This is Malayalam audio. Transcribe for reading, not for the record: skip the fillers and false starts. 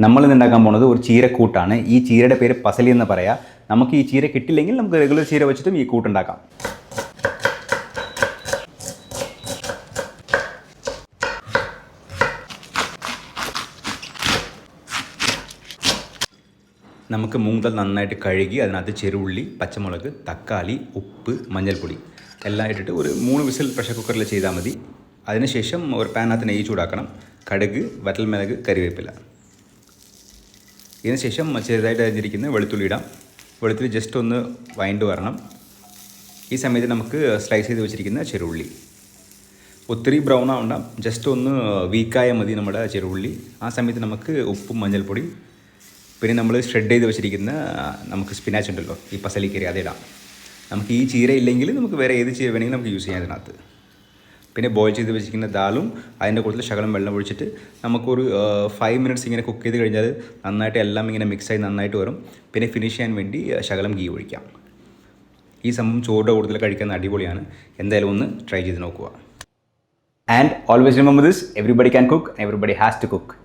നമ്മൾ ഇന്ന് ഉണ്ടാക്കാൻ പോകുന്നത് ഒരു ചീരക്കൂട്ടാണ്. ഈ ചീരയുടെ പേര് പസലി എന്ന് പറയാം. നമുക്ക് ഈ ചീര കിട്ടില്ലെങ്കിൽ നമുക്ക് റെഗുലർ ചീര വെച്ചിട്ടും ഈ കൂട്ടുണ്ടാക്കാം. നമുക്ക് മൂങ്ങൽ നന്നായിട്ട് കഴുകി അതിനകത്ത് ചെറുള്ളി, പച്ചമുളക്, തക്കാളി, ഉപ്പ്, മഞ്ഞൾപ്പൊടി എല്ലാം ഇട്ടിട്ട് ഒരു 3 വിസിൽ പ്രഷർ കുക്കറിൽ ചെയ്താൽ മതി. അതിനുശേഷം ഒരു പാനകത്ത് നെയ്യ് ചൂടാക്കണം. കടുക്, വറ്റൽമുളക്, കരിവേപ്പില. ഇതിനുശേഷം ചെറുതായിട്ട് അരിഞ്ഞിരിക്കുന്ന വെളുത്തുള്ളി ഇടാം. വെളുത്തുള്ളി ജസ്റ്റ് ഒന്ന് വഴണ്ട് വരണം. ഈ സമയത്ത് നമുക്ക് സ്ലൈസ് ചെയ്ത് വെച്ചിരിക്കുന്ന ചെറുള്ളി, ഒത്തിരി ബ്രൗൺ ആവണ്ട, ജസ്റ്റ് ഒന്ന് വീക്കായ മതി നമ്മുടെ ചെറുള്ളി. ആ സമയത്ത് നമുക്ക് ഉപ്പും മഞ്ഞൾപ്പൊടി, പിന്നെ നമ്മൾ ഷ്രെഡ് ചെയ്ത് വെച്ചിരിക്കുന്ന നമുക്ക് സ്പിനാച്ച് ഉണ്ടല്ലോ, ഈ പസലിക്കറി, അതിടാം. നമുക്ക് ഈ ചീര ഇല്ലെങ്കിൽ നമുക്ക് വേറെ ഏത് ചീര വേണമെങ്കിലും നമുക്ക് യൂസ് ചെയ്യാം അതിനകത്ത്. പിന്നെ ബോയിൽ ചെയ്ത് വെച്ചിരിക്കുന്ന ദാലും അതിൻ്റെ കൂടുതൽ ശകലം വെള്ളം ഒഴിച്ചിട്ട് നമുക്കൊരു 5 മിനിറ്റ്സ് ഇങ്ങനെ കുക്ക് ചെയ്ത് കഴിഞ്ഞാൽ നന്നായിട്ട് എല്ലാം ഇങ്ങനെ മിക്സായി നന്നായിട്ട് വരും. പിന്നെ ഫിനിഷ് ചെയ്യാൻ വേണ്ടി ശകലം ഗീ ഒഴിക്കാം. ഈ സംഭവം ചോറിൻ്റെ കൂടുതൽ കഴിക്കാൻ അടിപൊളിയാണ്. എന്തായാലും ഒന്ന് ട്രൈ ചെയ്ത് നോക്കുക. And always remember this, everybody can cook, everybody has to cook.